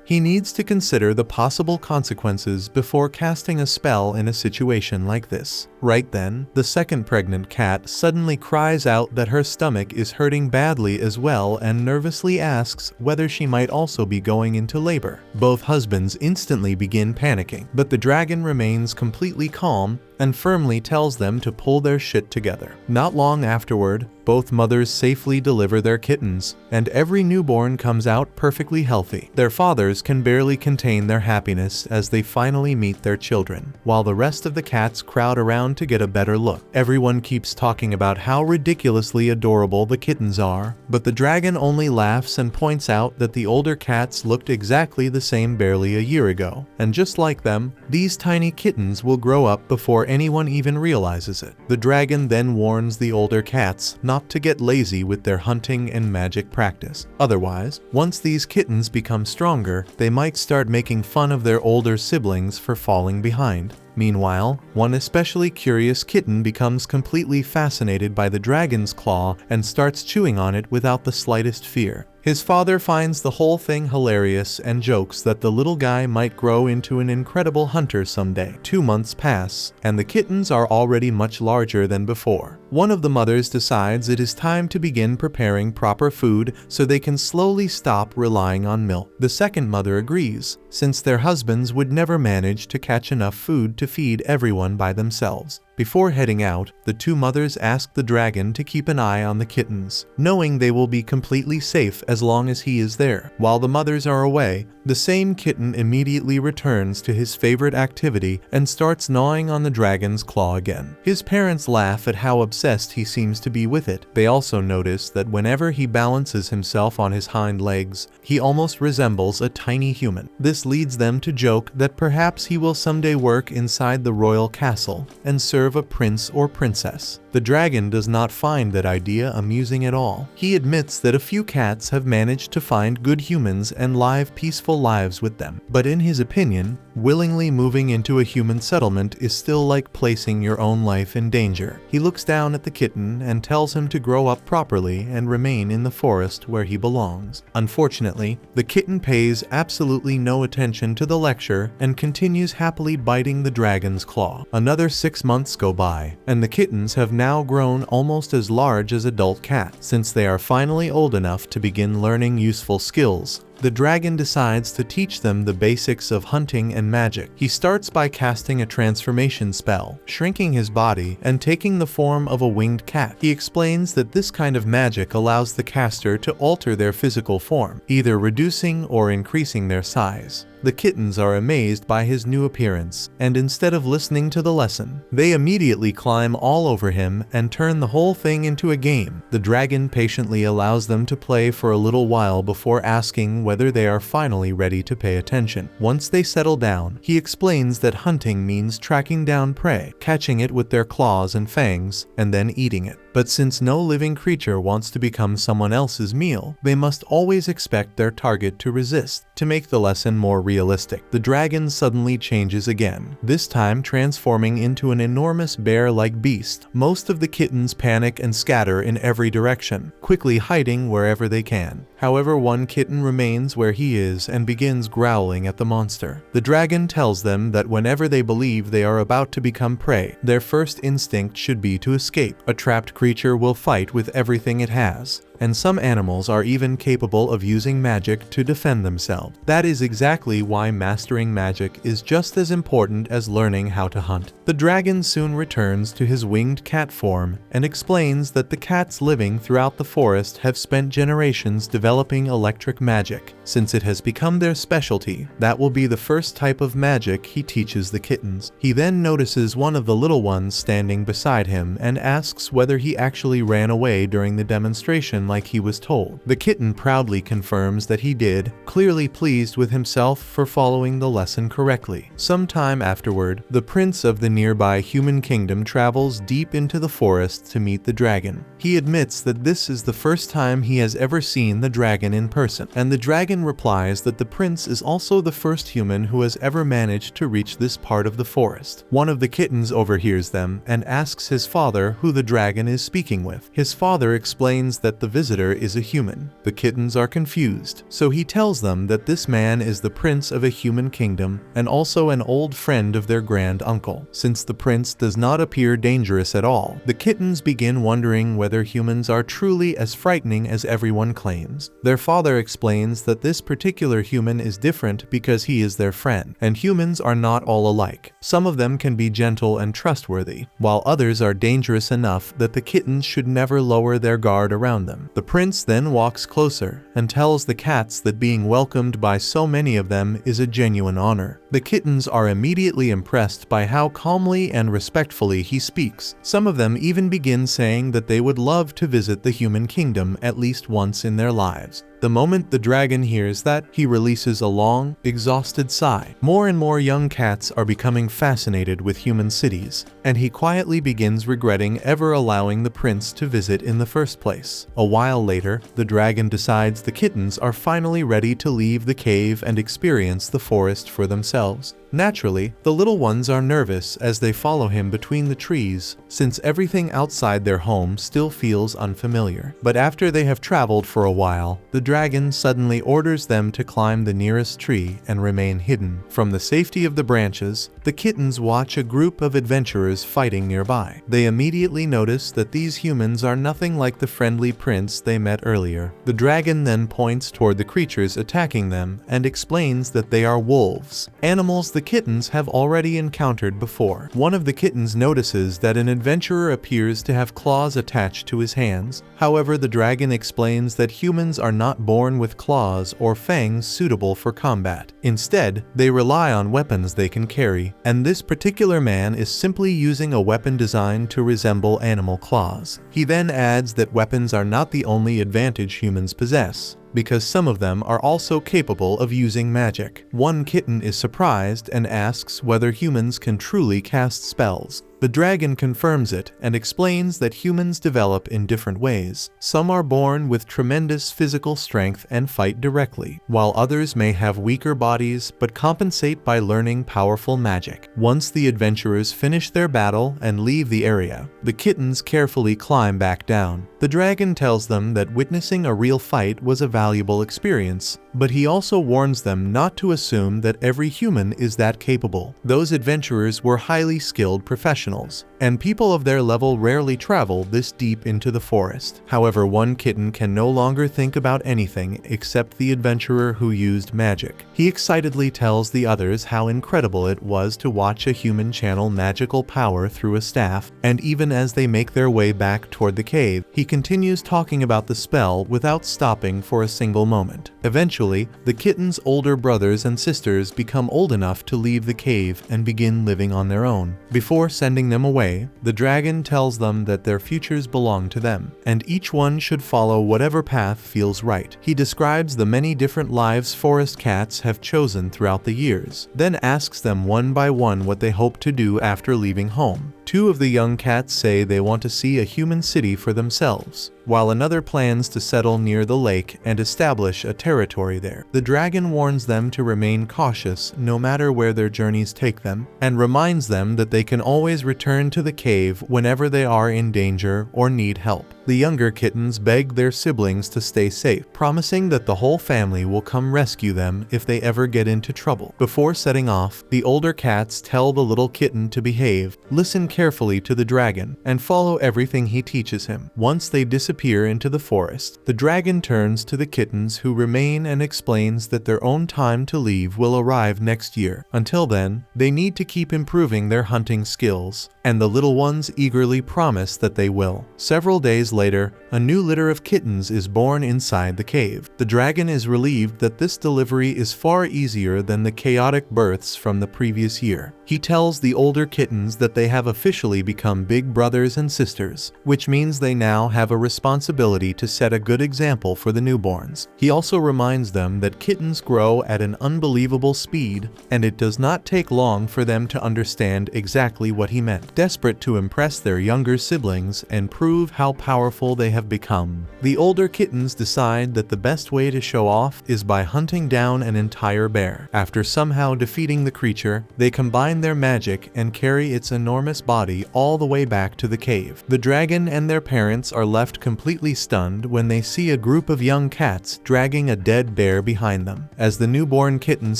He needs to consider the possible consequences before casting a spell in a situation like this. Right then, the second pregnant cat suddenly cries out that her stomach is hurting badly as well and nervously asks whether she might also be going into labor. Both husbands instantly begin panicking, but the dragon remains completely calm and firmly tells them to pull their shit together. Not long afterward, both mothers safely deliver their kittens, and every newborn comes out perfectly healthy. Their fathers can barely contain their happiness as they finally meet their children, while the rest of the cats crowd around to get a better look. Everyone keeps talking about how ridiculously adorable the kittens are, but the dragon only laughs and points out that the older cats looked exactly the same barely a year ago, and just like them, these tiny kittens will grow up before anyone even realizes it. The dragon then warns the older cats not to get lazy with their hunting and magic practice. Otherwise, once these kittens become stronger, they might start making fun of their older siblings for falling behind. Meanwhile, one especially curious kitten becomes completely fascinated by the dragon's claw and starts chewing on it without the slightest fear. His father finds the whole thing hilarious and jokes that the little guy might grow into an incredible hunter someday. 2 months pass, and the kittens are already much larger than before. One of the mothers decides it is time to begin preparing proper food so they can slowly stop relying on milk. The second mother agrees, since their husbands would never manage to catch enough food to feed everyone by themselves. Before heading out, the 2 mothers ask the dragon to keep an eye on the kittens, knowing they will be completely safe as long as he is there. While the mothers are away, the same kitten immediately returns to his favorite activity and starts gnawing on the dragon's claw again. His parents laugh at how obsessed he seems to be with it. They also notice that whenever he balances himself on his hind legs, he almost resembles a tiny human. This leads them to joke that perhaps he will someday work inside the royal castle and serve a prince or princess. The dragon does not find that idea amusing at all. He admits that a few cats have managed to find good humans and live peaceful lives with them. But in his opinion, willingly moving into a human settlement is still like placing your own life in danger. He looks down at the kitten and tells him to grow up properly and remain in the forest where he belongs. Unfortunately, the kitten pays absolutely no attention to the lecture and continues happily biting the dragon's claw. Another 6 months go by, and the kittens have now grown almost as large as adult cats. Since they are finally old enough to begin learning useful skills, the dragon decides to teach them the basics of hunting and magic. He starts by casting a transformation spell, shrinking his body and taking the form of a winged cat. He explains that this kind of magic allows the caster to alter their physical form, either reducing or increasing their size. The kittens are amazed by his new appearance, and instead of listening to the lesson, they immediately climb all over him and turn the whole thing into a game. The dragon patiently allows them to play for a little while before asking whether they are finally ready to pay attention. Once they settle down, he explains that hunting means tracking down prey, catching it with their claws and fangs, and then eating it. But since no living creature wants to become someone else's meal, they must always expect their target to resist. To make the lesson more realistic, realistic. The dragon suddenly changes again, this time transforming into an enormous bear-like beast. Most of the kittens panic and scatter in every direction, quickly hiding wherever they can. However, one kitten remains where he is and begins growling at the monster. The dragon tells them that whenever they believe they are about to become prey, their first instinct should be to escape. A trapped creature will fight with everything it has, and some animals are even capable of using magic to defend themselves. That is exactly why mastering magic is just as important as learning how to hunt. The dragon soon returns to his winged cat form and explains that the cats living throughout the forest have spent generations developing electric magic. Since it has become their specialty, that will be the first type of magic he teaches the kittens. He then notices one of the little ones standing beside him and asks whether he actually ran away during the demonstration like he was told. The kitten proudly confirms that he did, clearly pleased with himself for following the lesson correctly. Sometime afterward, the prince of the nearby human kingdom travels deep into the forest to meet the dragon. He admits that this is the first time he has ever seen the dragon in person, and the dragon replies that the prince is also the first human who has ever managed to reach this part of the forest. One of the kittens overhears them and asks his father who the dragon is speaking with. His father explains that the visitor is a human. The kittens are confused, so he tells them that this man is the prince of a human kingdom and also an old friend of their grand uncle. Since the prince does not appear dangerous at all, the kittens begin wondering whether humans are truly as frightening as everyone claims. Their father explains that this particular human is different because he is their friend, and humans are not all alike. Some of them can be gentle and trustworthy, while others are dangerous enough that the kittens should never lower their guard around them. The prince then walks closer and tells the cats that being welcomed by so many of them is a genuine honor. The kittens are immediately impressed by how calmly and respectfully he speaks. Some of them even begin saying that they would love to visit the human kingdom at least once in their lives. The moment the dragon hears that, he releases a long, exhausted sigh. More and more young cats are becoming fascinated with human cities, and he quietly begins regretting ever allowing the prince to visit in the first place. A while later, the dragon decides the kittens are finally ready to leave the cave and experience the forest for themselves. Naturally, the little ones are nervous as they follow him between the trees, since everything outside their home still feels unfamiliar. But after they have traveled for a while, the dragon suddenly orders them to climb the nearest tree and remain hidden. From the safety of the branches, the kittens watch a group of adventurers fighting nearby. They immediately notice that these humans are nothing like the friendly prince they met earlier. The dragon then points toward the creatures attacking them and explains that they are wolves, animals the kittens have already encountered before. One of the kittens notices that an adventurer appears to have claws attached to his hands. However, the dragon explains that humans are not born with claws or fangs suitable for combat. Instead, they rely on weapons they can carry, and this particular man is simply using a weapon designed to resemble animal claws. He then adds that weapons are not the only advantage humans possess, because some of them are also capable of using magic. One kitten is surprised and asks whether humans can truly cast spells. The dragon confirms it and explains that humans develop in different ways. Some are born with tremendous physical strength and fight directly, while others may have weaker bodies but compensate by learning powerful magic. Once the adventurers finish their battle and leave the area, the kittens carefully climb back down. The dragon tells them that witnessing a real fight was a valuable experience, but he also warns them not to assume that every human is that capable. Those adventurers were highly skilled professionals, and people of their level rarely travel this deep into the forest. However, one kitten can no longer think about anything except the adventurer who used magic. He excitedly tells the others how incredible it was to watch a human channel magical power through a staff, and even as they make their way back toward the cave, he continues talking about the spell without stopping for a single moment. Eventually, the kitten's older brothers and sisters become old enough to leave the cave and begin living on their own. Before sending them away, the dragon tells them that their futures belong to them, and each one should follow whatever path feels right. He describes the many different lives forest cats have chosen throughout the years, then asks them one by one what they hope to do after leaving home. Two of the young cats say they want to see a human city for themselves, while another plans to settle near the lake and establish a territory there. The dragon warns them to remain cautious no matter where their journeys take them, and reminds them that they can always return to the cave whenever they are in danger or need help. The younger kittens beg their siblings to stay safe, promising that the whole family will come rescue them if they ever get into trouble. Before setting off, the older cats tell the little kitten to behave, listen carefully to the dragon, and follow everything he teaches him. Once they disappear into the forest, the dragon turns to the kittens who remain and explains that their own time to leave will arrive next year. Until then, they need to keep improving their hunting skills, and the little ones eagerly promise that they will. Several days later, a new litter of kittens is born inside the cave. The dragon is relieved that this delivery is far easier than the chaotic births from the previous year. He tells the older kittens that they have officially become big brothers and sisters, which means they now have a responsibility to set a good example for the newborns. He also reminds them that kittens grow at an unbelievable speed, and it does not take long for them to understand exactly what he meant. Desperate to impress their younger siblings and prove how powerful they have become, the older kittens decide that the best way to show off is by hunting down an entire bear. After somehow defeating the creature, they combine their magic and carry its enormous body all the way back to the cave. The dragon and their parents are left completely stunned when they see a group of young cats dragging a dead bear behind them. As the newborn kittens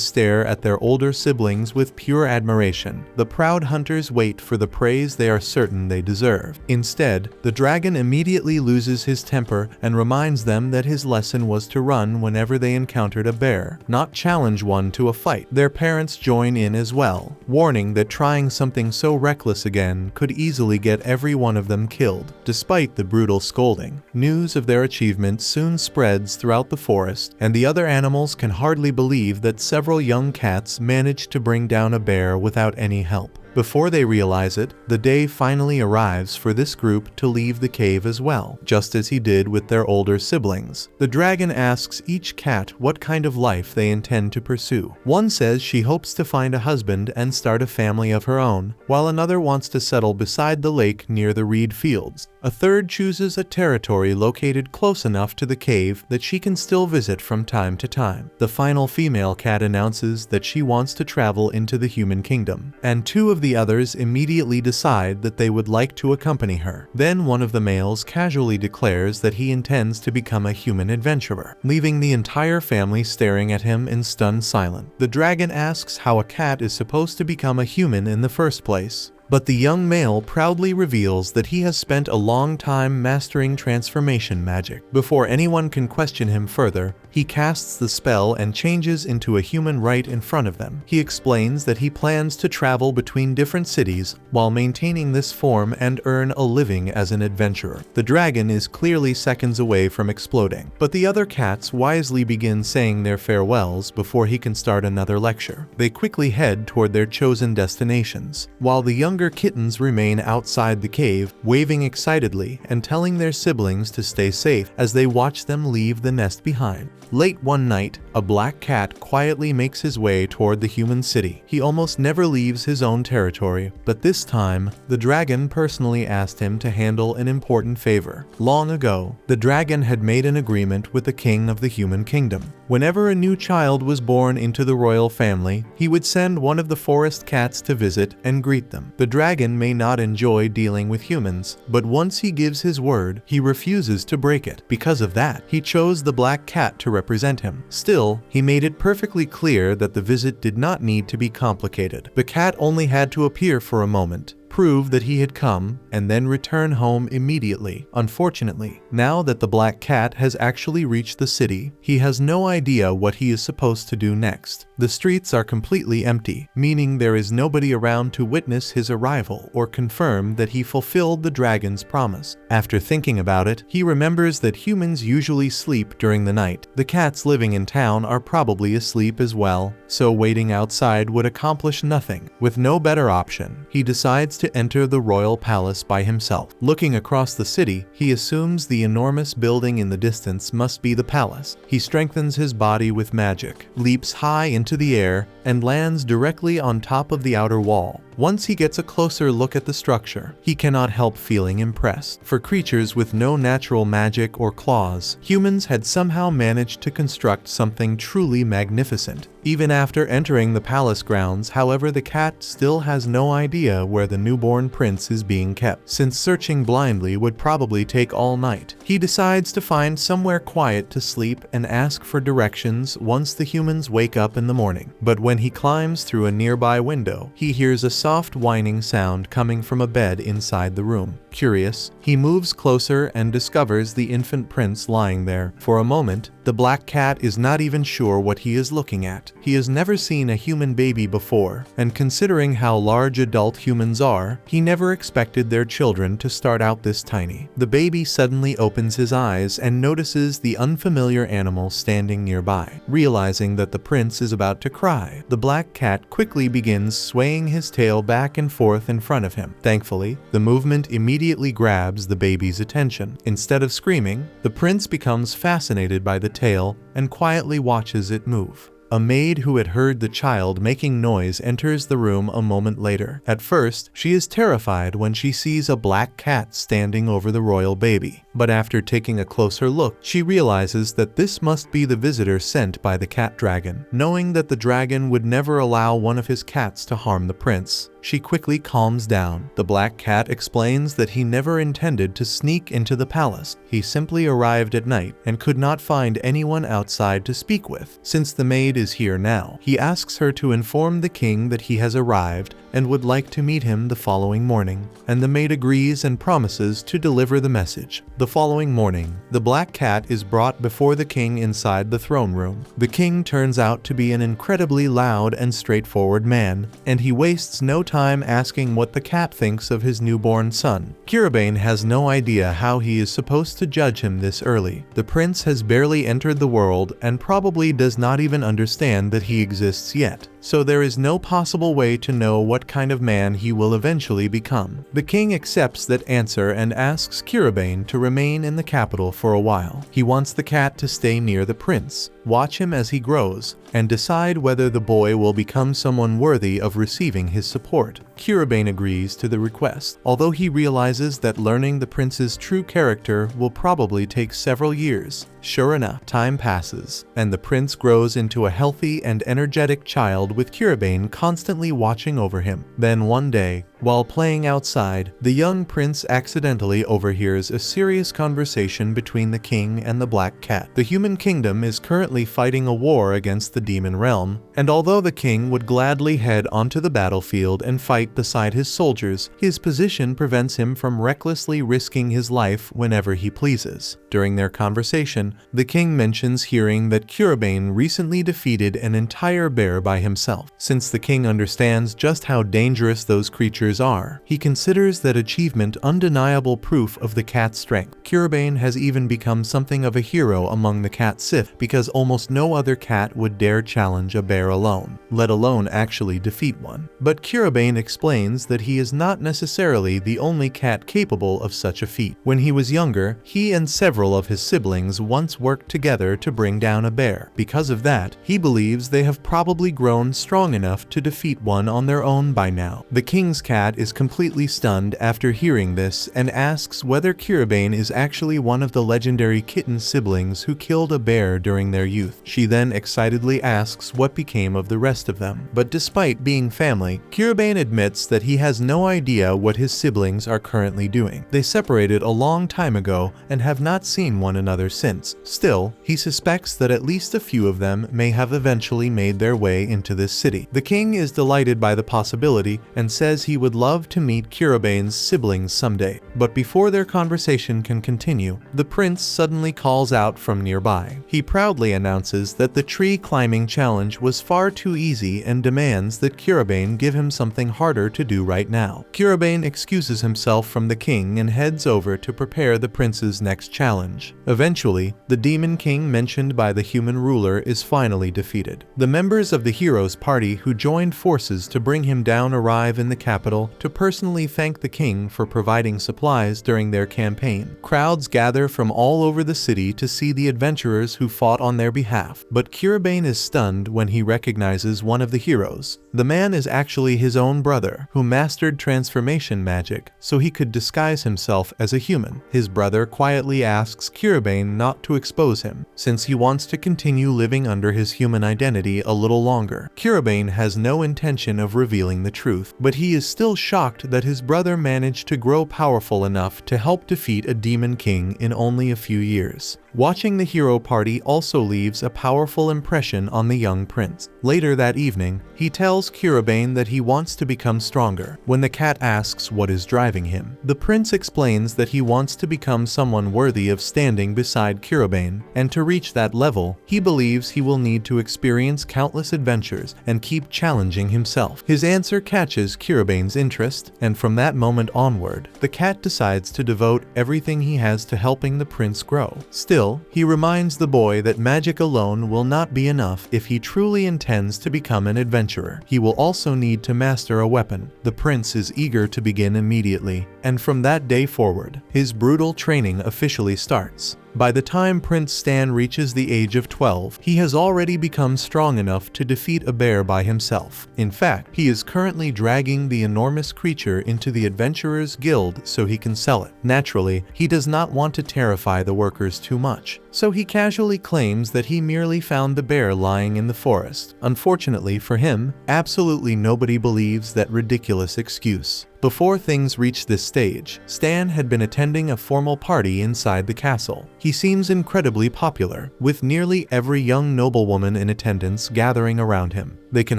stare at their older siblings with pure admiration, the proud hunters wait for the praise they are certain they deserve. Instead, the dragon immediately loses his temper and reminds them that his lesson was to run whenever they encountered a bear, not challenge one to a fight. Their parents join in as well, warning that trying something so reckless again could easily get every one of them killed. Despite the brutal scolding, news of their achievement soon spreads throughout the forest, and the other animals can hardly believe that several young cats managed to bring down a bear without any help. Before they realize it, the day finally arrives for this group to leave the cave as well, just as he did with their older siblings. The dragon asks each cat what kind of life they intend to pursue. One says she hopes to find a husband and start a family of her own, while another wants to settle beside the lake near the reed fields. A third chooses a territory located close enough to the cave that she can still visit from time to time. The final female cat announces that she wants to travel into the human kingdom, and two of the others immediately decide that they would like to accompany her. Then one of the males casually declares that he intends to become a human adventurer, leaving the entire family staring at him in stunned silence. The dragon asks how a cat is supposed to become a human in the first place, but the young male proudly reveals that he has spent a long time mastering transformation magic. Before anyone can question him further, he casts the spell and changes into a human right in front of them. He explains that he plans to travel between different cities while maintaining this form and earn a living as an adventurer. The dragon is clearly seconds away from exploding, but the other cats wisely begin saying their farewells before he can start another lecture. They quickly head toward their chosen destinations, while the younger kittens remain outside the cave, waving excitedly and telling their siblings to stay safe as they watch them leave the nest behind. Late one night, a black cat quietly makes his way toward the human city. He almost never leaves his own territory, but this time, the dragon personally asked him to handle an important favor. Long ago, the dragon had made an agreement with the king of the human kingdom. Whenever a new child was born into the royal family, he would send one of the forest cats to visit and greet them. The dragon may not enjoy dealing with humans, but once he gives his word, he refuses to break it. Because of that, he chose the black cat to represent him. Still, he made it perfectly clear that the visit did not need to be complicated. The cat only had to appear for a moment, prove that he had come, and then return home immediately. Unfortunately, now that the black cat has actually reached the city, he has no idea what he is supposed to do next. The streets are completely empty, meaning there is nobody around to witness his arrival or confirm that he fulfilled the dragon's promise. After thinking about it, he remembers that humans usually sleep during the night. The cats living in town are probably asleep as well, so waiting outside would accomplish nothing. With no better option, he decides to to enter the royal palace by himself. Looking across the city, he assumes the enormous building in the distance must be the palace. He strengthens his body with magic, leaps high into the air, and lands directly on top of the outer wall. Once he gets a closer look at the structure, he cannot help feeling impressed. For creatures with no natural magic or claws, humans had somehow managed to construct something truly magnificent. Even after entering the palace grounds, however, the cat still has no idea where the newborn prince is being kept. Since searching blindly would probably take all night, he decides to find somewhere quiet to sleep and ask for directions once the humans wake up in the morning. But when he climbs through a nearby window, he hears a soft whining sound coming from a bed inside the room. Curious, he moves closer and discovers the infant prince lying there. For a moment, the black cat is not even sure what he is looking at. He has never seen a human baby before, and considering how large adult humans are, he never expected their children to start out this tiny. The baby suddenly opens his eyes and notices the unfamiliar animal standing nearby. Realizing that the prince is about to cry, the black cat quickly begins swaying his tail back and forth in front of him. Thankfully, the movement immediately grabs the baby's attention. Instead of screaming, the prince becomes fascinated by the tail and quietly watches it move. A maid who had heard the child making noise enters the room a moment later. At first, she is terrified when she sees a black cat standing over the royal baby. But after taking a closer look, she realizes that this must be the visitor sent by the cat dragon. Knowing that the dragon would never allow one of his cats to harm the prince, she quickly calms down. The black cat explains that he never intended to sneak into the palace. He simply arrived at night and could not find anyone outside to speak with. Since the maid is here now, he asks her to inform the king that he has arrived and would like to meet him the following morning, and the maid agrees and promises to deliver the message. The following morning, the black cat is brought before the king inside the throne room. The king turns out to be an incredibly loud and straightforward man, and he wastes no time asking what the cat thinks of his newborn son. Kiribane has no idea how he is supposed to judge him this early. The prince has barely entered the world and probably does not even understand that he exists yet, so there is no possible way to know what kind of man he will eventually become. The king accepts that answer and asks Kiribane to remain in the capital for a while. He wants the cat to stay near the prince, watch him as he grows, and decide whether the boy will become someone worthy of receiving his support. Kiribane agrees to the request, although he realizes that learning the prince's true character will probably take several years. Sure enough, time passes, and the prince grows into a healthy and energetic child with Kiribane constantly watching over him. Then one day, while playing outside, the young prince accidentally overhears a serious conversation between the king and the black cat. The human kingdom is currently fighting a war against the demon realm, and although the king would gladly head onto the battlefield and fight beside his soldiers, his position prevents him from recklessly risking his life whenever he pleases. During their conversation, the king mentions hearing that Kiribane recently defeated an entire bear by himself. Since the king understands just how dangerous those creatures are, he considers that achievement undeniable proof of the cat's strength. Kiribane has even become something of a hero among the cat Sith because almost no other cat would dare challenge a bear alone, let alone actually defeat one. But Kiribane explains that he is not necessarily the only cat capable of such a feat. When he was younger, he and several of his siblings once worked together to bring down a bear. Because of that, he believes they have probably grown strong enough to defeat one on their own by now. The king's cat is completely stunned after hearing this and asks whether Kiribane is actually one of the legendary kitten siblings who killed a bear during their youth. She then excitedly asks what became of the rest of them. But despite being family, Kiribane admits that he has no idea what his siblings are currently doing. They separated a long time ago and have not seen one another since. Still, he suspects that at least a few of them may have eventually made their way into this city. The king is delighted by the possibility and says he would love to meet Kiribane's siblings someday. But before their conversation can continue, the prince suddenly calls out from nearby. He proudly announces that the tree climbing challenge was far too easy and demands that Kiribane give him something harder to do right now. Kiribane excuses himself from the king and heads over to prepare the prince's next challenge. Eventually, the demon king mentioned by the human ruler is finally defeated. The members of the hero's party who joined forces to bring him down arrive in the capital capital to personally thank the king for providing supplies during their campaign. Crowds gather from all over the city to see the adventurers who fought on their behalf, but Kiribane is stunned when he recognizes one of the heroes. The man is actually his own brother, who mastered transformation magic so he could disguise himself as a human. His brother quietly asks Kiribane not to expose him, since he wants to continue living under his human identity a little longer. Kiribane has no intention of revealing the truth, but he is still shocked that his brother managed to grow powerful enough to help defeat a demon king in only a few years. Watching the hero party also leaves a powerful impression on the young prince. Later that evening, he tells Kiribane that he wants to become stronger. When the cat asks what is driving him, the prince explains that he wants to become someone worthy of standing beside Kiribane, and to reach that level, he believes he will need to experience countless adventures and keep challenging himself. His answer catches Kiribane's interest, and from that moment onward, the cat decides to devote everything he has to helping the prince grow. Still, he reminds the boy that magic alone will not be enough if he truly intends to become an adventurer. He will also need to master a weapon. The prince is eager to begin immediately, and from that day forward, his brutal training officially starts. By the time Prince Stan reaches the age of 12, he has already become strong enough to defeat a bear by himself. In fact, he is currently dragging the enormous creature into the Adventurers Guild so he can sell it. Naturally, he does not want to terrify the workers too much, so he casually claims that he merely found the bear lying in the forest. Unfortunately for him, absolutely nobody believes that ridiculous excuse. Before things reach this stage, Stan had been attending a formal party inside the castle. He seems incredibly popular, with nearly every young noblewoman in attendance gathering around him. They can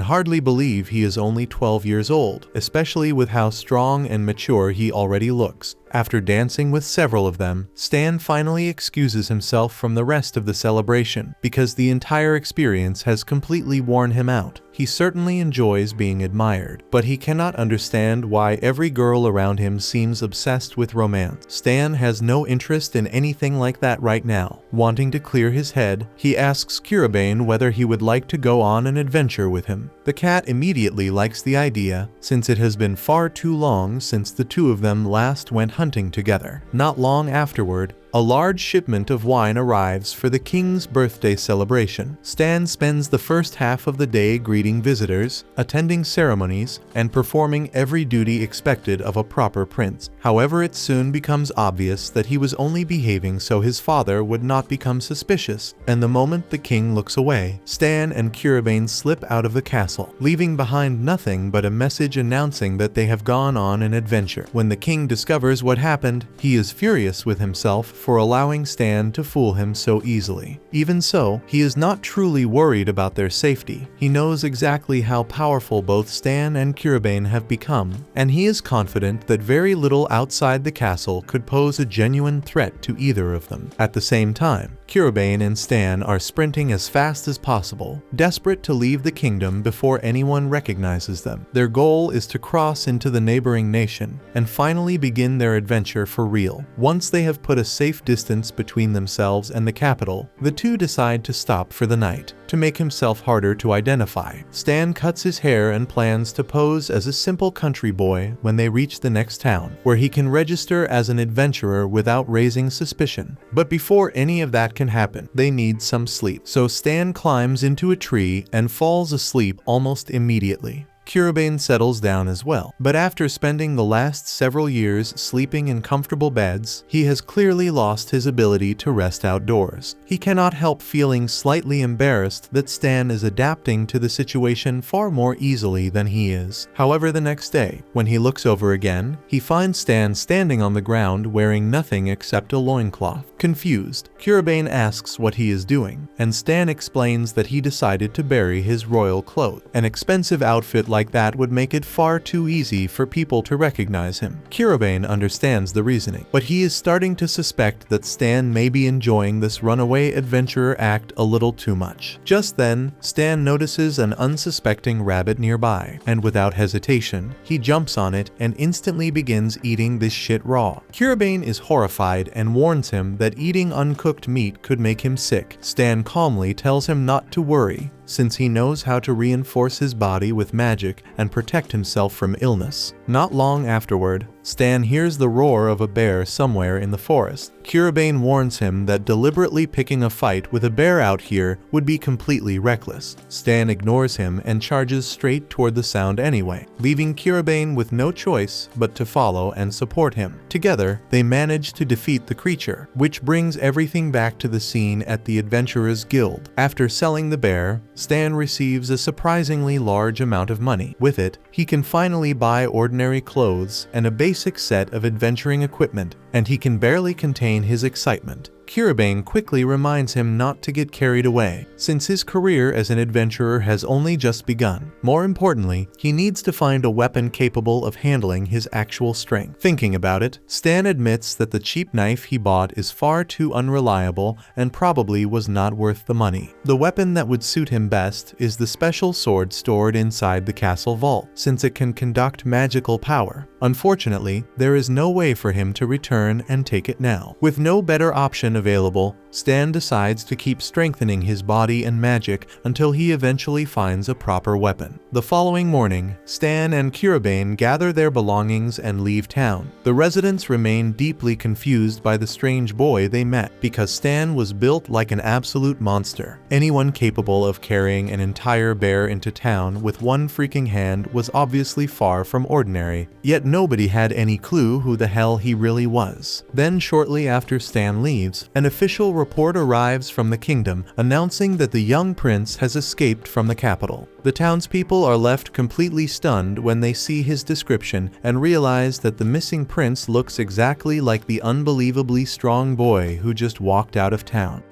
hardly believe he is only 12 years old, especially with how strong and mature he already looks. After dancing with several of them, Stan finally excuses himself from the rest of the celebration because the entire experience has completely worn him out. He certainly enjoys being admired, but he cannot understand why every girl around him seems obsessed with romance. Stan has no interest in anything like that right now. Wanting to clear his head, he asks Kiribane whether he would like to go on an adventure with him. The cat immediately likes the idea, since it has been far too long since the two of them last went hunting together. Not long afterward, a large shipment of wine arrives for the king's birthday celebration. Stan spends the first half of the day greeting visitors, attending ceremonies, and performing every duty expected of a proper prince. However, it soon becomes obvious that he was only behaving so his father would not become suspicious, and the moment the king looks away, Stan and Kiribane slip out of the castle, leaving behind nothing but a message announcing that they have gone on an adventure. When the king discovers what happened, he is furious with himself for allowing Stan to fool him so easily. Even so, he is not truly worried about their safety. He knows exactly how powerful both Stan and Kiribane have become, and he is confident that very little outside the castle could pose a genuine threat to either of them. At the same time, Kiribane and Stan are sprinting as fast as possible, desperate to leave the kingdom before anyone recognizes them. Their goal is to cross into the neighboring nation and finally begin their adventure for real. Once they have put a safe distance between themselves and the capital, the two decide to stop for the night. To make himself harder to identify, Stan cuts his hair and plans to pose as a simple country boy when they reach the next town, where he can register as an adventurer without raising suspicion. But before any of that can happen, they need some sleep. So Stan climbs into a tree and falls asleep almost immediately. Kiribane settles down as well, but after spending the last several years sleeping in comfortable beds, he has clearly lost his ability to rest outdoors. He cannot help feeling slightly embarrassed that Stan is adapting to the situation far more easily than he is. However, the next day, when he looks over again, he finds Stan standing on the ground wearing nothing except a loincloth. Confused, Kiribane asks what he is doing, and Stan explains that he decided to bury his royal clothes. An expensive outfit like that would make it far too easy for people to recognize him. Kiribane understands the reasoning, but he is starting to suspect that Stan may be enjoying this runaway adventurer act a little too much. Just then, Stan notices an unsuspecting rabbit nearby, and without hesitation, he jumps on it and instantly begins eating this shit raw. Kiribane is horrified and warns him that eating uncooked meat could make him sick. Stan calmly tells him not to worry, since he knows how to reinforce his body with magic and protect himself from illness. Not long afterward, Stan hears the roar of a bear somewhere in the forest. Kiribane warns him that deliberately picking a fight with a bear out here would be completely reckless. Stan ignores him and charges straight toward the sound anyway, leaving Kiribane with no choice but to follow and support him. Together, they manage to defeat the creature, which brings everything back to the scene at the Adventurers Guild. After selling the bear, Stan receives a surprisingly large amount of money. With it, he can finally buy ordinary clothes and a basic set of adventuring equipment, and he can barely contain his excitement. Kiribane quickly reminds him not to get carried away, since his career as an adventurer has only just begun. More importantly, he needs to find a weapon capable of handling his actual strength. Thinking about it, Stan admits that the cheap knife he bought is far too unreliable and probably was not worth the money. The weapon that would suit him best is the special sword stored inside the castle vault, since it can conduct magical power. Unfortunately, there is no way for him to return and take it now. With no better option available, Stan decides to keep strengthening his body and magic until he eventually finds a proper weapon. The following morning, Stan and Kiribane gather their belongings and leave town. The residents remain deeply confused by the strange boy they met, because Stan was built like an absolute monster. Anyone capable of carrying an entire bear into town with one freaking hand was obviously far from ordinary, yet nobody had any clue who the hell he really was. Then shortly after Stan leaves, an official report arrives from the kingdom announcing that the young prince has escaped from the capital. The townspeople are left completely stunned when they see his description and realize that the missing prince looks exactly like the unbelievably strong boy who just walked out of town.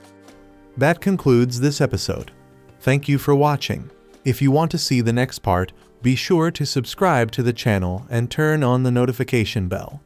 That concludes this episode. Thank you for watching. If you want to see the next part, be sure to subscribe to the channel and turn on the notification bell.